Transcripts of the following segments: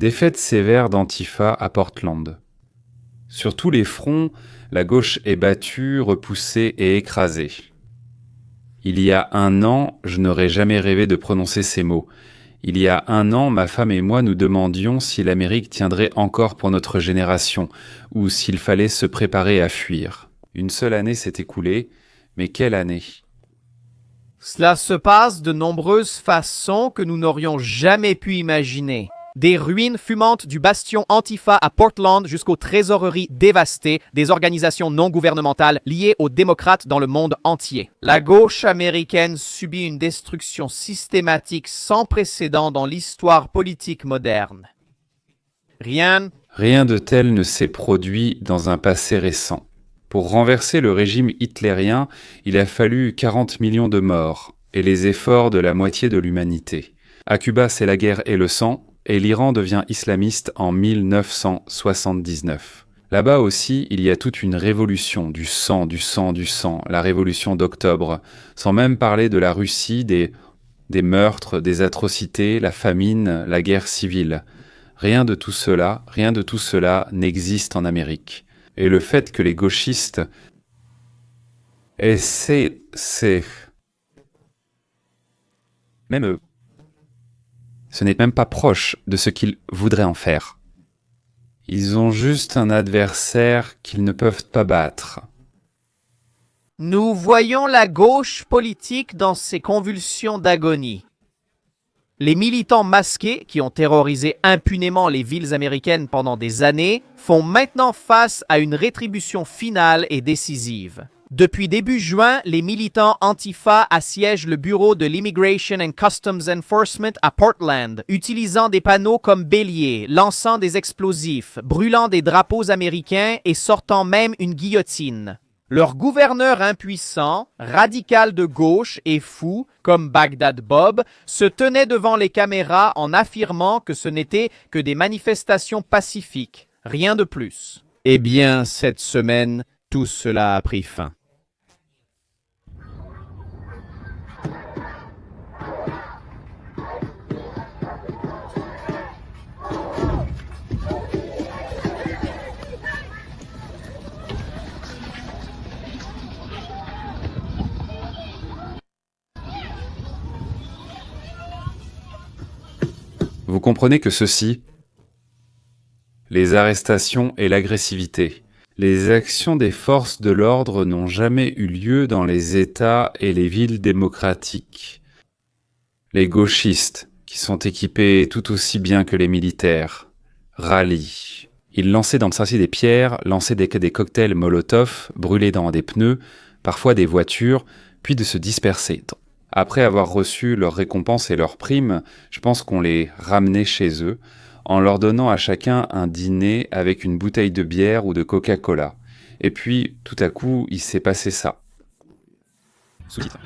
Défaite sévère d'Antifa à Portland. Sur tous les fronts, la gauche est battue, repoussée et écrasée. Il y a 1 an, je n'aurais jamais rêvé de prononcer ces mots. Il y a 1 an, ma femme et moi nous demandions si l'Amérique tiendrait encore pour notre génération, ou s'il fallait se préparer à fuir. Une seule année s'est écoulée, mais quelle année ? Cela se passe de nombreuses façons que nous n'aurions jamais pu imaginer. Des ruines fumantes du bastion Antifa à Portland jusqu'aux trésoreries dévastées des organisations non gouvernementales liées aux démocrates dans le monde entier. La gauche américaine subit une destruction systématique sans précédent dans l'histoire politique moderne. Rien de tel ne s'est produit dans un passé récent. Pour renverser le régime hitlérien, il a fallu 40 millions de morts et les efforts de la moitié de l'humanité. À Cuba, c'est la guerre et le sang, et l'Iran devient islamiste en 1979. Là-bas aussi, il y a toute une révolution, du sang, la révolution d'octobre, sans même parler de la Russie, des meurtres, des atrocités, la famine, la guerre civile. Rien de tout cela n'existe en Amérique. Et le fait que les gauchistes essaient, ce n'est même pas proche de ce qu'ils voudraient en faire. Ils ont juste un adversaire qu'ils ne peuvent pas battre. Nous voyons la gauche politique dans ses convulsions d'agonie. Les militants masqués qui ont terrorisé impunément les villes américaines pendant des années font maintenant face à une rétribution finale et décisive. Depuis début juin, les militants Antifa assiègent le bureau de l'Immigration and Customs Enforcement à Portland, utilisant des panneaux comme béliers, lançant des explosifs, brûlant des drapeaux américains et sortant même une guillotine. Leur gouverneur impuissant, radical de gauche et fou, comme Baghdad Bob, se tenait devant les caméras en affirmant que ce n'était que des manifestations pacifiques, rien de plus. Eh bien, cette semaine, tout cela a pris fin. Vous comprenez que ceci, les arrestations et l'agressivité, les actions des forces de l'ordre n'ont jamais eu lieu dans les États et les villes démocratiques. Les gauchistes, qui sont équipés tout aussi bien que les militaires, rallient. Ils lançaient dans ceci des pierres, lançaient des cocktails Molotov, brûlaient dans des pneus, parfois des voitures, puis de se disperser. Après avoir reçu leurs récompenses et leurs primes, je pense qu'on les ramenait chez eux, en leur donnant à chacun un dîner avec une bouteille de bière ou de Coca-Cola. Et puis, tout à coup, il s'est passé ça. Sous-titres.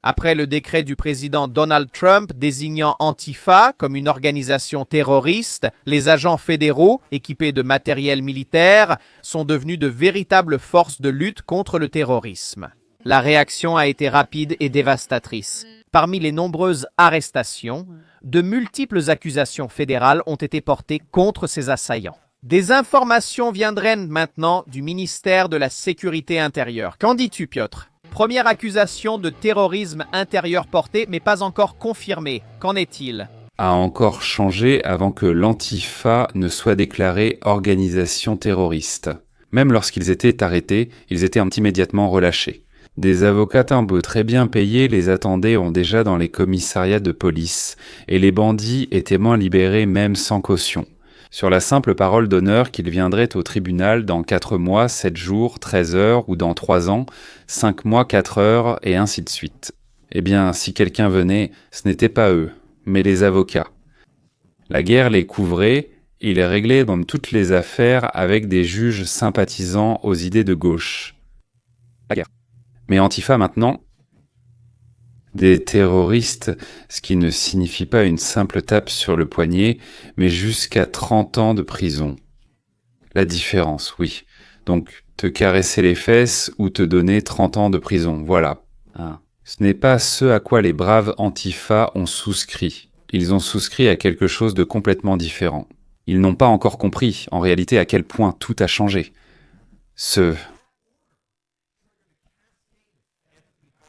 Après le décret du président Donald Trump désignant Antifa comme une organisation terroriste, les agents fédéraux, équipés de matériel militaire, sont devenus de véritables forces de lutte contre le terrorisme. La réaction a été rapide et dévastatrice. Parmi les nombreuses arrestations, de multiples accusations fédérales ont été portées contre ces assaillants. Des informations viendraient maintenant du ministère de la Sécurité intérieure. Qu'en dis-tu, Piotr ? Première accusation de terrorisme intérieur portée, mais pas encore confirmée. Qu'en est-il ? A encore changé avant que l'Antifa ne soit déclarée organisation terroriste. Même lorsqu'ils étaient arrêtés, ils étaient immédiatement relâchés. Des avocats timbreux très bien payés les attendaient déjà dans les commissariats de police, et les bandits et témoins libérés même sans caution. Sur la simple parole d'honneur qu'ils viendraient au tribunal dans 4 mois, 7 jours, 13 heures, ou dans 3 ans, 5 mois, 4 heures, et ainsi de suite. Eh bien, si quelqu'un venait, ce n'était pas eux, mais les avocats. La guerre les couvrait, ils réglaient comme toutes les affaires avec des juges sympathisants aux idées de gauche. La guerre. Mais Antifa maintenant, des terroristes, ce qui ne signifie pas une simple tape sur le poignet, mais jusqu'à 30 ans de prison. La différence, oui. Donc, te caresser les fesses ou te donner 30 ans de prison, voilà. Ce n'est pas ce à quoi les braves Antifa ont souscrit. Ils ont souscrit à quelque chose de complètement différent. Ils n'ont pas encore compris, en réalité, à quel point tout a changé.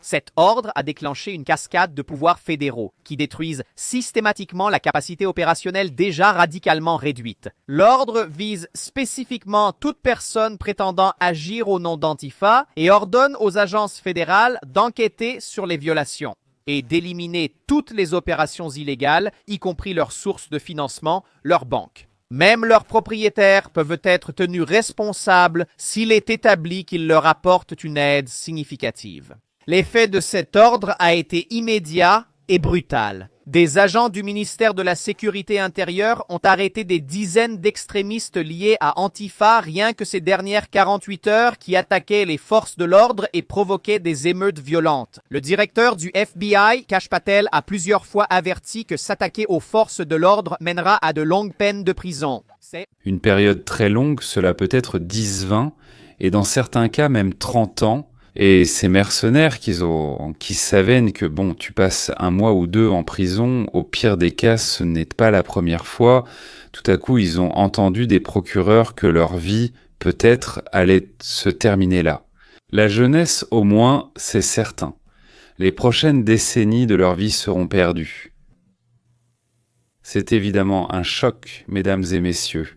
Cet ordre a déclenché une cascade de pouvoirs fédéraux qui détruisent systématiquement la capacité opérationnelle déjà radicalement réduite. L'ordre vise spécifiquement toute personne prétendant agir au nom d'Antifa et ordonne aux agences fédérales d'enquêter sur les violations et d'éliminer toutes les opérations illégales, y compris leurs sources de financement, leurs banques. Même leurs propriétaires peuvent être tenus responsables s'il est établi qu'ils leur apportent une aide significative. L'effet de cet ordre a été immédiat et brutal. Des agents du ministère de la Sécurité intérieure ont arrêté des dizaines d'extrémistes liés à Antifa rien que ces dernières 48 heures qui attaquaient les forces de l'ordre et provoquaient des émeutes violentes. Le directeur du FBI, Kash Patel, a plusieurs fois averti que s'attaquer aux forces de l'ordre mènera à de longues peines de prison. Une période très longue, cela peut être 10-20, et dans certains cas même 30 ans. Et ces mercenaires qui savent que bon, tu passes 1 mois ou 2 en prison, au pire des cas, ce n'est pas la première fois. Tout à coup, ils ont entendu des procureurs que leur vie, peut-être, allait se terminer là. La jeunesse, au moins, c'est certain. Les prochaines décennies de leur vie seront perdues. C'est évidemment un choc, mesdames et messieurs.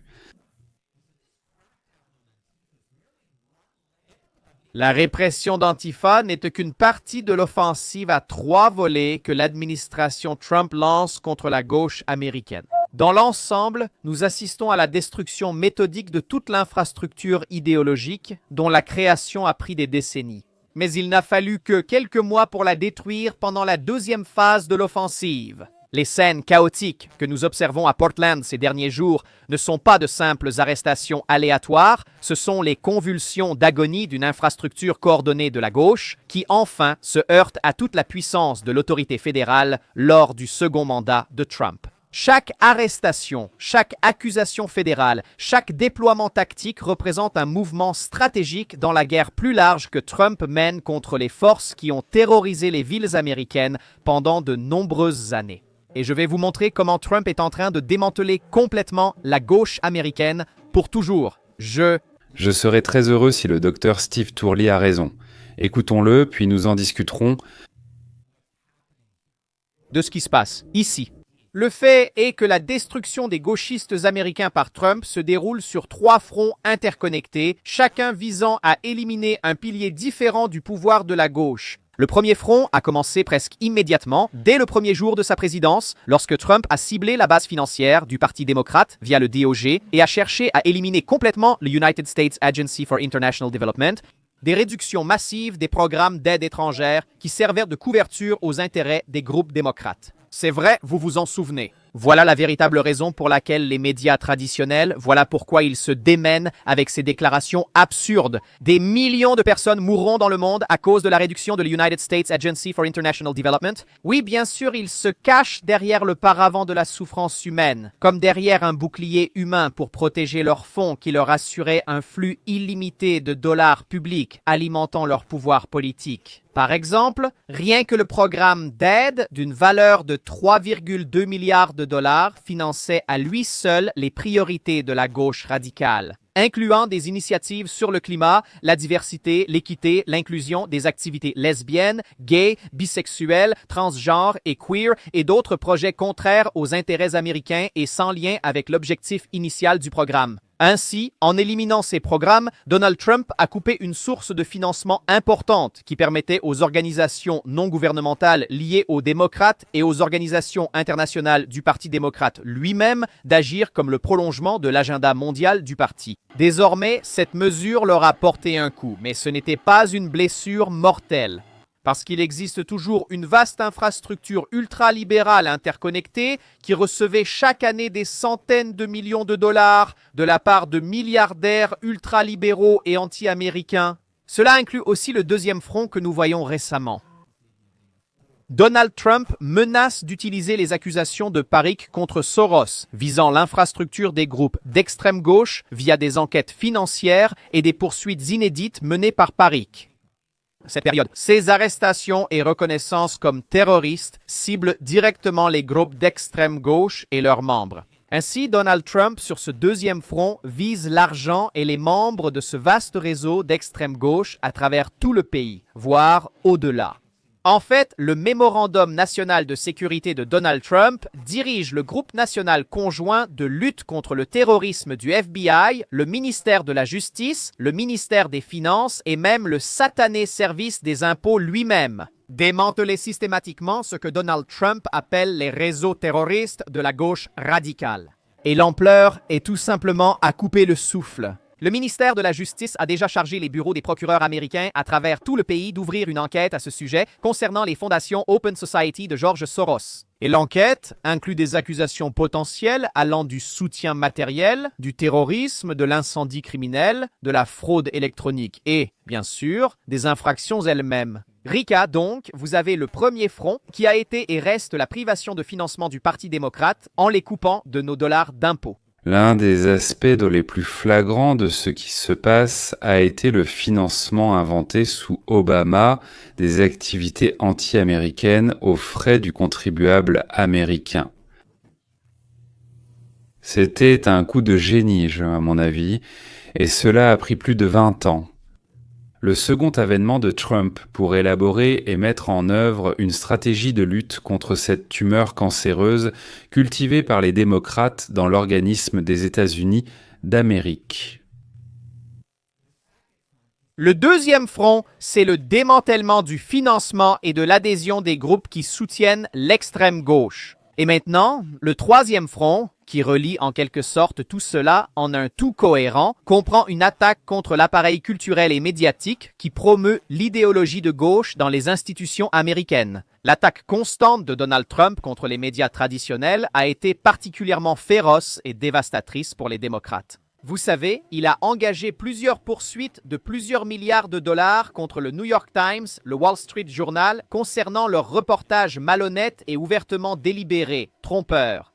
La répression d'Antifa n'est qu'une partie de l'offensive à 3 volets que l'administration Trump lance contre la gauche américaine. Dans l'ensemble, nous assistons à la destruction méthodique de toute l'infrastructure idéologique dont la création a pris des décennies. Mais il n'a fallu que quelques mois pour la détruire pendant la 2e phase de l'offensive. Les scènes chaotiques que nous observons à Portland ces derniers jours ne sont pas de simples arrestations aléatoires, ce sont les convulsions d'agonie d'une infrastructure coordonnée de la gauche qui enfin se heurte à toute la puissance de l'autorité fédérale lors du second mandat de Trump. Chaque arrestation, chaque accusation fédérale, chaque déploiement tactique représente un mouvement stratégique dans la guerre plus large que Trump mène contre les forces qui ont terrorisé les villes américaines pendant de nombreuses années. Et je vais vous montrer comment Trump est en train de démanteler complètement la gauche américaine pour toujours. Je serais très heureux si le docteur Steve Tourly a raison. Écoutons-le, puis nous en discuterons de ce qui se passe ici. Le fait est que la destruction des gauchistes américains par Trump se déroule sur 3 fronts interconnectés, chacun visant à éliminer un pilier différent du pouvoir de la gauche. Le premier front a commencé presque immédiatement, dès le premier jour de sa présidence, lorsque Trump a ciblé la base financière du Parti démocrate via le DOJ et a cherché à éliminer complètement le United States Agency for International Development, des réductions massives des programmes d'aide étrangère qui servaient de couverture aux intérêts des groupes démocrates. C'est vrai, vous vous en souvenez. Voilà la véritable raison pour laquelle les médias traditionnels, voilà pourquoi ils se démènent avec ces déclarations absurdes. Des millions de personnes mourront dans le monde à cause de la réduction de l'United States Agency for International Development. Oui, bien sûr, ils se cachent derrière le paravent de la souffrance humaine, comme derrière un bouclier humain pour protéger leurs fonds qui leur assuraient un flux illimité de dollars publics alimentant leur pouvoir politique. Par exemple, rien que le programme d'aide d'une valeur de 3,2 milliards de dollars finançait à lui seul les priorités de la gauche radicale, incluant des initiatives sur le climat, la diversité, l'équité, l'inclusion, des activités lesbiennes, gays, bisexuelles, transgenres et queer, et d'autres projets contraires aux intérêts américains et sans lien avec l'objectif initial du programme. Ainsi, en éliminant ces programmes, Donald Trump a coupé une source de financement importante qui permettait aux organisations non gouvernementales liées aux démocrates et aux organisations internationales du Parti démocrate lui-même d'agir comme le prolongement de l'agenda mondial du parti. Désormais, cette mesure leur a porté un coup, mais ce n'était pas une blessure mortelle. Parce qu'il existe toujours une vaste infrastructure ultralibérale interconnectée qui recevait chaque année des centaines de millions de dollars de la part de milliardaires ultralibéraux et anti-américains. Cela inclut aussi le deuxième front que nous voyons récemment. Donald Trump menace d'utiliser les accusations de PARIC contre Soros, visant l'infrastructure des groupes d'extrême gauche via des enquêtes financières et des poursuites inédites menées par PARIC. cette période. Ces arrestations et reconnaissances comme terroristes ciblent directement les groupes d'extrême gauche et leurs membres. Ainsi, Donald Trump, sur ce deuxième front, vise l'argent et les membres de ce vaste réseau d'extrême gauche à travers tout le pays, voire au-delà. En fait, le Mémorandum national de sécurité de Donald Trump dirige le groupe national conjoint de lutte contre le terrorisme du FBI, le ministère de la Justice, le ministère des Finances et même le satané service des impôts lui-même. Démanteler systématiquement ce que Donald Trump appelle les réseaux terroristes de la gauche radicale. Et l'ampleur est tout simplement à couper le souffle. Le ministère de la Justice a déjà chargé les bureaux des procureurs américains à travers tout le pays d'ouvrir une enquête à ce sujet concernant les fondations Open Society de George Soros. Et l'enquête inclut des accusations potentielles allant du soutien matériel, du terrorisme, de l'incendie criminel, de la fraude électronique et, bien sûr, des infractions elles-mêmes. Rika, donc, vous avez le premier front qui a été et reste la privation de financement du Parti démocrate en les coupant de nos dollars d'impôts. L'un des aspects les plus flagrants de ce qui se passe a été le financement inventé sous Obama des activités anti-américaines aux frais du contribuable américain. C'était un coup de génie, à mon avis, et cela a pris plus de 20 ans. Le second avènement de Trump pour élaborer et mettre en œuvre une stratégie de lutte contre cette tumeur cancéreuse cultivée par les démocrates dans l'organisme des États-Unis d'Amérique. Le deuxième front, c'est le démantèlement du financement et de l'adhésion des groupes qui soutiennent l'extrême gauche. Et maintenant, le troisième front, qui relie en quelque sorte tout cela en un tout cohérent, comprend une attaque contre l'appareil culturel et médiatique qui promeut l'idéologie de gauche dans les institutions américaines. L'attaque constante de Donald Trump contre les médias traditionnels a été particulièrement féroce et dévastatrice pour les démocrates. Vous savez, il a engagé plusieurs poursuites de plusieurs milliards de dollars contre le New York Times, le Wall Street Journal, concernant leurs reportages malhonnêtes et ouvertement délibérés, trompeurs.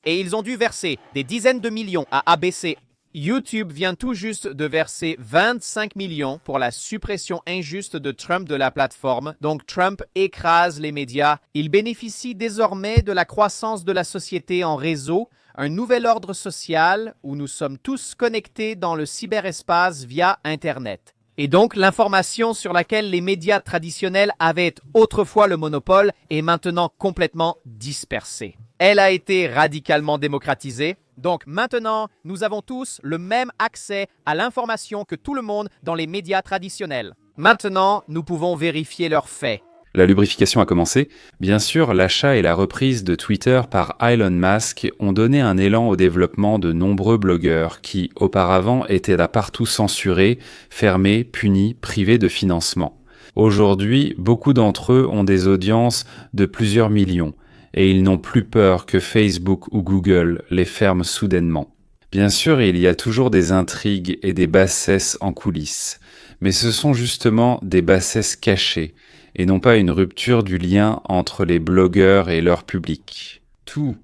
Et ils ont dû verser des dizaines de millions à ABC. YouTube vient tout juste de verser 25 millions pour la suppression injuste de Trump de la plateforme. Donc Trump écrase les médias. Il bénéficie désormais de la croissance de la société en réseau, un nouvel ordre social où nous sommes tous connectés dans le cyberespace via Internet. Et donc, l'information sur laquelle les médias traditionnels avaient autrefois le monopole est maintenant complètement dispersée. Elle a été radicalement démocratisée. Donc maintenant, nous avons tous le même accès à l'information que tout le monde dans les médias traditionnels. Maintenant, nous pouvons vérifier leurs faits. La lubrification a commencé. Bien sûr, l'achat et la reprise de Twitter par Elon Musk ont donné un élan au développement de nombreux blogueurs qui, auparavant, étaient à partout censurés, fermés, punis, privés de financement. Aujourd'hui, beaucoup d'entre eux ont des audiences de plusieurs millions, et ils n'ont plus peur que Facebook ou Google les ferment soudainement. Bien sûr, il y a toujours des intrigues et des bassesses en coulisses, mais ce sont justement des bassesses cachées, et non pas une rupture du lien entre les blogueurs et leur public. Tout.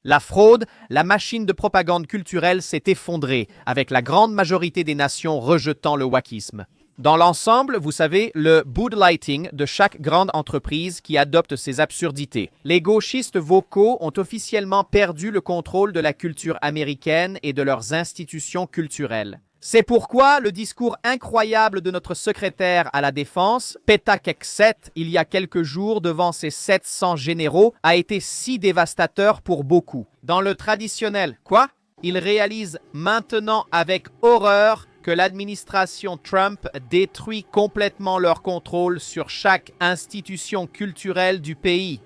La fraude, la machine de propagande culturelle s'est effondrée, avec la grande majorité des nations rejetant le wokisme. Dans l'ensemble, vous savez, le Bud Lighting de chaque grande entreprise qui adopte ces absurdités. Les gauchistes vocaux ont officiellement perdu le contrôle de la culture américaine et de leurs institutions culturelles. C'est pourquoi le discours incroyable de notre secrétaire à la Défense, Peta Kekset, il y a quelques jours devant ses 700 généraux, a été si dévastateur pour beaucoup. Dans le traditionnel, quoi? Il réalise maintenant avec horreur que l'administration Trump détruit complètement leur contrôle sur chaque institution culturelle du pays.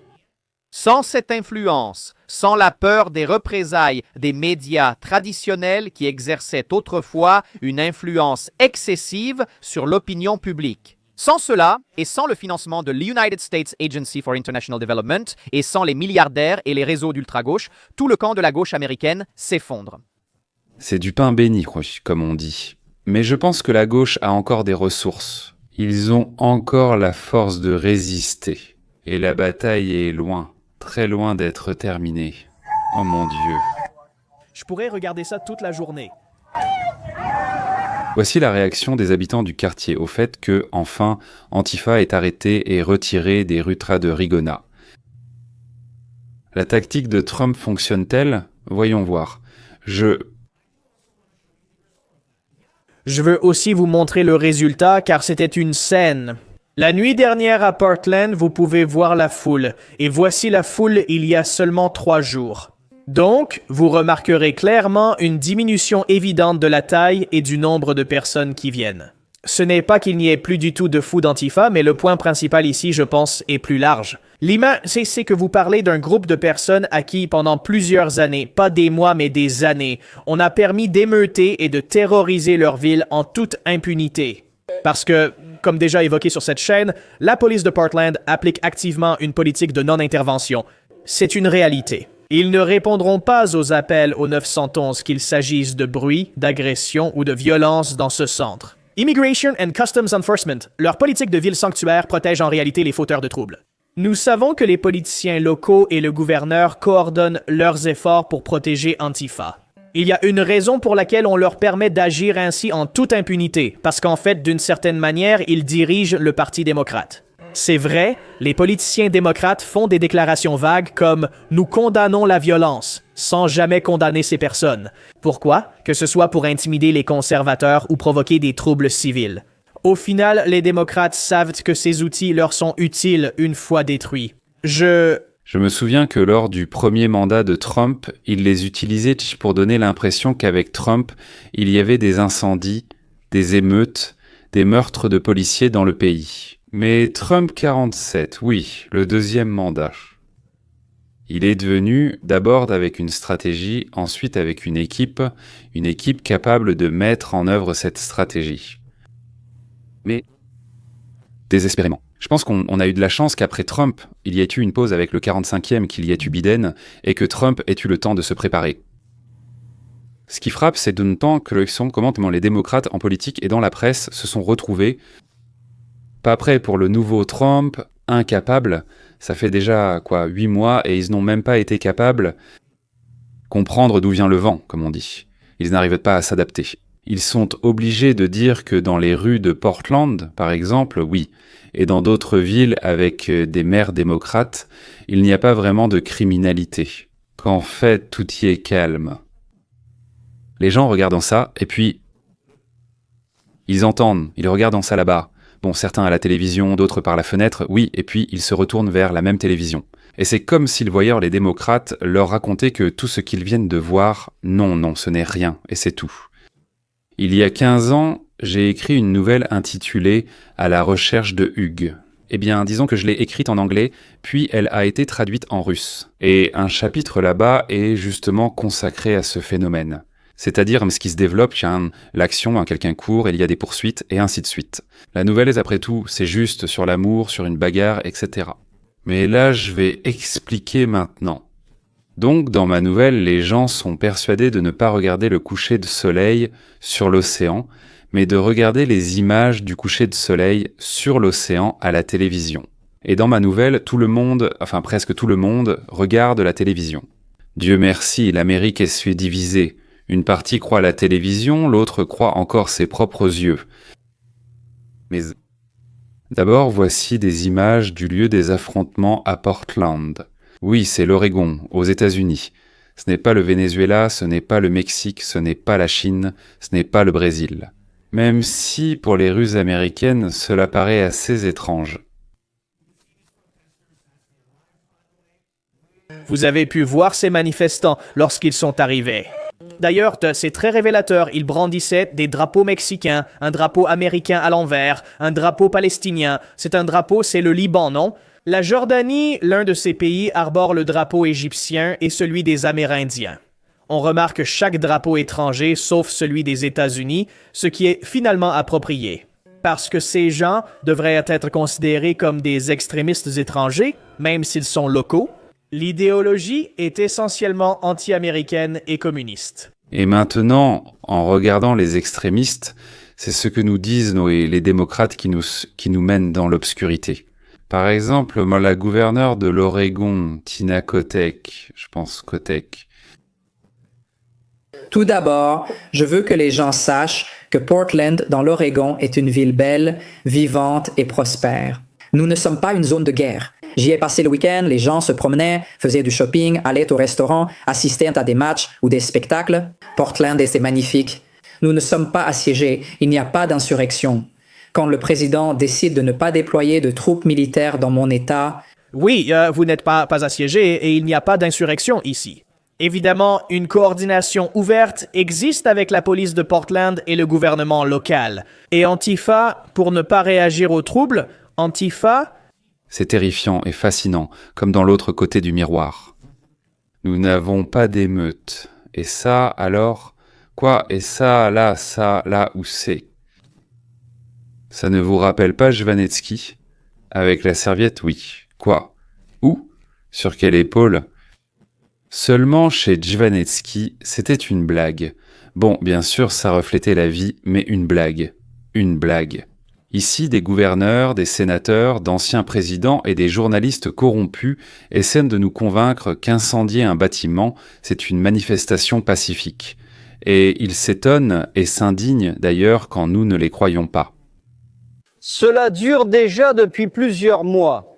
Sans cette influence, sans la peur des représailles des médias traditionnels qui exerçaient autrefois une influence excessive sur l'opinion publique. Sans cela, et sans le financement de l'United States Agency for International Development, et sans les milliardaires et les réseaux d'ultra-gauche, tout le camp de la gauche américaine s'effondre. C'est du pain béni, comme on dit. Mais je pense que la gauche a encore des ressources. Ils ont encore la force de résister. Et la bataille est loin. Très loin d'être terminé. Oh mon Dieu. Je pourrais regarder ça toute la journée. Voici la réaction des habitants du quartier au fait que, enfin, Antifa est arrêté et retiré des rutras de Rigona. La tactique de Trump fonctionne-t-elle? Voyons voir. Je veux aussi vous montrer le résultat car c'était une scène. La nuit dernière à Portland, vous pouvez voir la foule. Et voici la foule il y a seulement 3 jours. Donc, vous remarquerez clairement une diminution évidente de la taille et du nombre de personnes qui viennent. Ce n'est pas qu'il n'y ait plus du tout de fous d'Antifa, mais le point principal ici, je pense, est plus large. L'image, c'est que vous parlez d'un groupe de personnes à qui, pendant plusieurs années, pas des mois mais des années, on a permis d'émeuter et de terroriser leur ville en toute impunité. Parce que, comme déjà évoqué sur cette chaîne, la police de Portland applique activement une politique de non-intervention. C'est une réalité. Ils ne répondront pas aux appels au 911 qu'il s'agisse de bruit, d'agression ou de violence dans ce centre. Immigration and Customs Enforcement, leur politique de ville sanctuaire protège en réalité les fauteurs de troubles. Nous savons que les politiciens locaux et le gouverneur coordonnent leurs efforts pour protéger Antifa. Il y a une raison pour laquelle on leur permet d'agir ainsi en toute impunité, parce qu'en fait, d'une certaine manière, ils dirigent le Parti démocrate. C'est vrai, les politiciens démocrates font des déclarations vagues comme « Nous condamnons la violence », sans jamais condamner ces personnes. Pourquoi? Que ce soit pour intimider les conservateurs ou provoquer des troubles civils. Au final, les démocrates savent que ces outils leur sont utiles une fois détruits. Je me souviens que lors du premier mandat de Trump, il les utilisait pour donner l'impression qu'avec Trump, il y avait des incendies, des émeutes, des meurtres de policiers dans le pays. Mais Trump 47, oui, le deuxième mandat. Il est devenu d'abord avec une stratégie, ensuite avec une équipe capable de mettre en œuvre cette stratégie. Mais désespérément. Je pense qu'on a eu de la chance qu'après Trump, il y ait eu une pause avec le 45e, qu'il y ait eu Biden, et que Trump ait eu le temps de se préparer. Ce qui frappe, c'est de ne temps que comment les démocrates en politique et dans la presse se sont retrouvés pas prêts pour le nouveau Trump, incapables. Ça fait déjà 8 mois et ils n'ont même pas été capables de comprendre d'où vient le vent, comme on dit. Ils n'arrivent pas à s'adapter. Ils sont obligés de dire que dans les rues de Portland, par exemple, oui, et dans d'autres villes avec des maires démocrates, il n'y a pas vraiment de criminalité. Qu'en fait, tout y est calme. Les gens regardent ça, et puis ils entendent, ils regardent ça là-bas. Bon, certains à la télévision, d'autres par la fenêtre, oui, et puis ils se retournent vers la même télévision. Et c'est comme si le voyeur, les démocrates, leur racontaient que tout ce qu'ils viennent de voir, non, ce n'est rien, et c'est tout. Il y a 15 ans, j'ai écrit une nouvelle intitulée « À la recherche de Hugues ». Eh bien, disons que je l'ai écrite en anglais, puis elle a été traduite en russe. Et un chapitre là-bas est justement consacré à ce phénomène. C'est-à-dire ce qui se développe, l'action, quelqu'un court, il y a des poursuites, et ainsi de suite. La nouvelle, après tout, c'est juste sur l'amour, sur une bagarre, etc. Mais là, je vais expliquer maintenant. Donc, dans ma nouvelle, les gens sont persuadés de ne pas regarder le coucher de soleil sur l'océan, mais de regarder les images du coucher de soleil sur l'océan à la télévision. Et dans ma nouvelle, tout le monde, presque tout le monde, regarde la télévision. Dieu merci, l'Amérique est divisée. Une partie croit à la télévision, l'autre croit encore ses propres yeux. Mais d'abord, voici des images du lieu des affrontements à Portland. Oui, c'est l'Oregon, aux États-Unis. Ce n'est pas le Venezuela, ce n'est pas le Mexique, ce n'est pas la Chine, ce n'est pas le Brésil. Même si, pour les rues américaines, cela paraît assez étrange. Vous avez pu voir ces manifestants lorsqu'ils sont arrivés. D'ailleurs, c'est très révélateur. Ils brandissaient des drapeaux mexicains, un drapeau américain à l'envers, un drapeau palestinien. C'est le Liban, non? La Jordanie, l'un de ces pays, arbore le drapeau égyptien et celui des Amérindiens. On remarque chaque drapeau étranger, sauf celui des États-Unis, ce qui est finalement approprié. Parce que ces gens devraient être considérés comme des extrémistes étrangers, même s'ils sont locaux. L'idéologie est essentiellement anti-américaine et communiste. Et maintenant, en regardant les extrémistes, c'est ce que nous disent les démocrates qui nous mènent dans l'obscurité. Par exemple, la gouverneure de l'Oregon, Tina Kotek, je pense Kotek. Tout d'abord, je veux que les gens sachent que Portland, dans l'Oregon, est une ville belle, vivante et prospère. Nous ne sommes pas une zone de guerre. J'y ai passé le week-end, les gens se promenaient, faisaient du shopping, allaient au restaurant, assistaient à des matchs ou des spectacles. Portland est magnifique. Nous ne sommes pas assiégés, il n'y a pas d'insurrection. Quand le président décide de ne pas déployer de troupes militaires dans mon État, Oui, vous n'êtes pas assiégé et il n'y a pas d'insurrection ici. Évidemment, une coordination ouverte existe avec la police de Portland et le gouvernement local. Et Antifa, pour ne pas réagir aux troubles, Antifa... C'est terrifiant et fascinant, comme dans l'autre côté du miroir. Nous n'avons pas d'émeute. Et ça, alors... Quoi? Et ça, là, où c'est? Ça ne vous rappelle pas Jvanetsky? Avec la serviette, oui. Quoi? Où? Sur quelle épaule? Seulement chez Jvanetsky, c'était une blague. Bon, bien sûr, ça reflétait la vie, mais une blague. Une blague. Ici, des gouverneurs, des sénateurs, d'anciens présidents et des journalistes corrompus essaient de nous convaincre qu'incendier un bâtiment, c'est une manifestation pacifique. Et ils s'étonnent et s'indignent d'ailleurs quand nous ne les croyons pas. Cela dure déjà depuis plusieurs mois.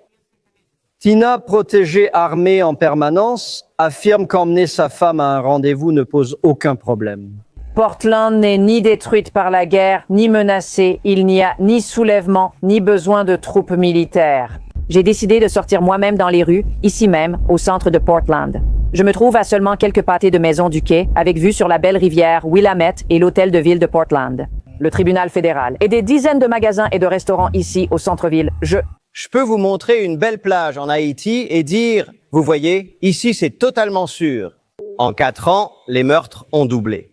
Tina, protégée armée en permanence, affirme qu'emmener sa femme à un rendez-vous ne pose aucun problème. Portland n'est ni détruite par la guerre, ni menacée. Il n'y a ni soulèvement, ni besoin de troupes militaires. J'ai décidé de sortir moi-même dans les rues, ici même, au centre de Portland. Je me trouve à seulement quelques pâtés de maisons du quai, avec vue sur la belle rivière Willamette et l'hôtel de ville de Portland, le tribunal fédéral, et des dizaines de magasins et de restaurants ici, au centre-ville. Je peux vous montrer une belle plage en Haïti et dire, vous voyez, ici c'est totalement sûr. En 4 ans, les meurtres ont doublé.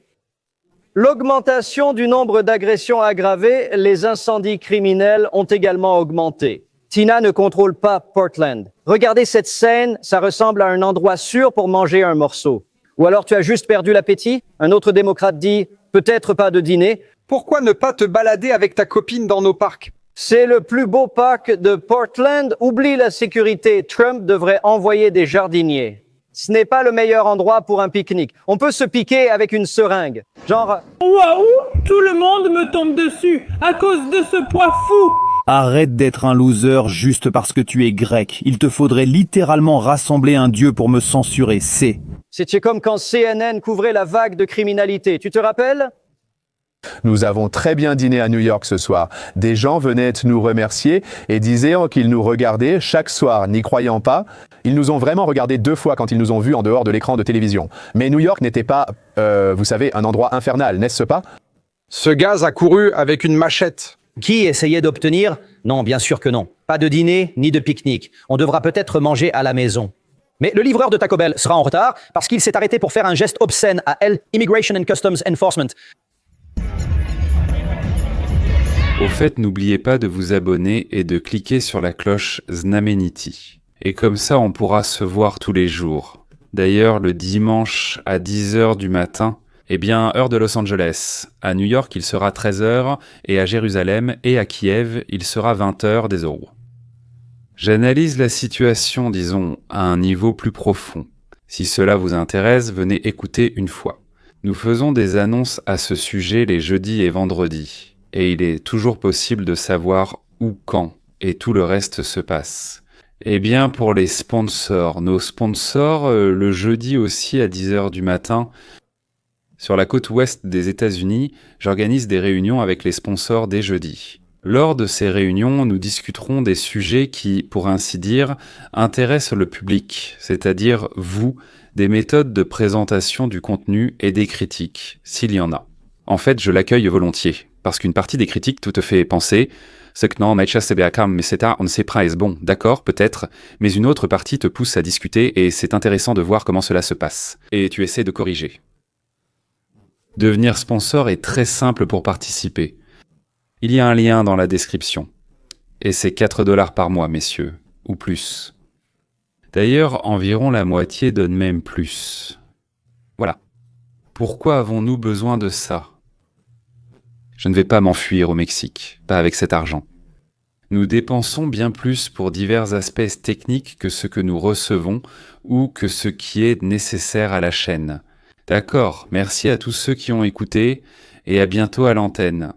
L'augmentation du nombre d'agressions aggravées, les incendies criminels ont également augmenté. Tina ne contrôle pas Portland. Regardez cette scène, ça ressemble à un endroit sûr pour manger un morceau. Ou alors tu as juste perdu l'appétit? Un autre démocrate dit, peut-être pas de dîner. Pourquoi ne pas te balader avec ta copine dans nos parcs? C'est le plus beau parc de Portland. Oublie la sécurité. Trump devrait envoyer des jardiniers. Ce n'est pas le meilleur endroit pour un pique-nique. On peut se piquer avec une seringue. Genre... Waouh! Tout le monde me tombe dessus à cause de ce poids fou! Arrête d'être un loser juste parce que tu es grec. Il te faudrait littéralement rassembler un dieu pour me censurer, c'est... C'était comme quand CNN couvrait la vague de criminalité. Tu te rappelles? Nous avons très bien dîné à New York ce soir. Des gens venaient nous remercier et disaient qu'ils nous regardaient chaque soir, n'y croyant pas. Ils nous ont vraiment regardés 2 fois quand ils nous ont vus en dehors de l'écran de télévision. Mais New York n'était pas, vous savez, un endroit infernal, n'est-ce pas? Ce gaz a couru avec une machette. Qui essayait d'obtenir? Non, bien sûr que non. Pas de dîner, ni de pique-nique. On devra peut-être manger à la maison. Mais le livreur de Taco Bell sera en retard parce qu'il s'est arrêté pour faire un geste obscène à Immigration and Customs Enforcement. Au fait, n'oubliez pas de vous abonner et de cliquer sur la cloche Znamenity. Et comme ça, on pourra se voir tous les jours. D'ailleurs, le dimanche à 10h du matin, heure de Los Angeles. À New York, il sera 13h, et à Jérusalem et à Kiev, il sera 20h des euros. J'analyse la situation, disons, à un niveau plus profond. Si cela vous intéresse, venez écouter une fois. Nous faisons des annonces à ce sujet les jeudis et vendredis. Et il est toujours possible de savoir où, quand, et tout le reste se passe. Eh bien, pour les sponsors, nos sponsors, le jeudi aussi à 10h du matin, sur la côte ouest des États-Unis, j'organise des réunions avec les sponsors dès jeudi. Lors de ces réunions, nous discuterons des sujets qui, pour ainsi dire, intéressent le public, c'est-à-dire vous, des méthodes de présentation du contenu et des critiques, s'il y en a. En fait, je l'accueille volontiers. Parce qu'une partie des critiques tout te fait penser ce que non, mais c'est on ne sait pas, bon, d'accord, peut-être, mais une autre partie te pousse à discuter et c'est intéressant de voir comment cela se passe. Et tu essaies de corriger. Devenir sponsor est très simple pour participer. Il y a un lien dans la description. Et c'est 4$ par mois, messieurs, ou plus. D'ailleurs, environ la moitié donne même plus. Voilà. Pourquoi avons-nous besoin de ça ? Je ne vais pas m'enfuir au Mexique, pas avec cet argent. Nous dépensons bien plus pour divers aspects techniques que ce que nous recevons ou que ce qui est nécessaire à la chaîne. D'accord, merci à tous ceux qui ont écouté et à bientôt à l'antenne.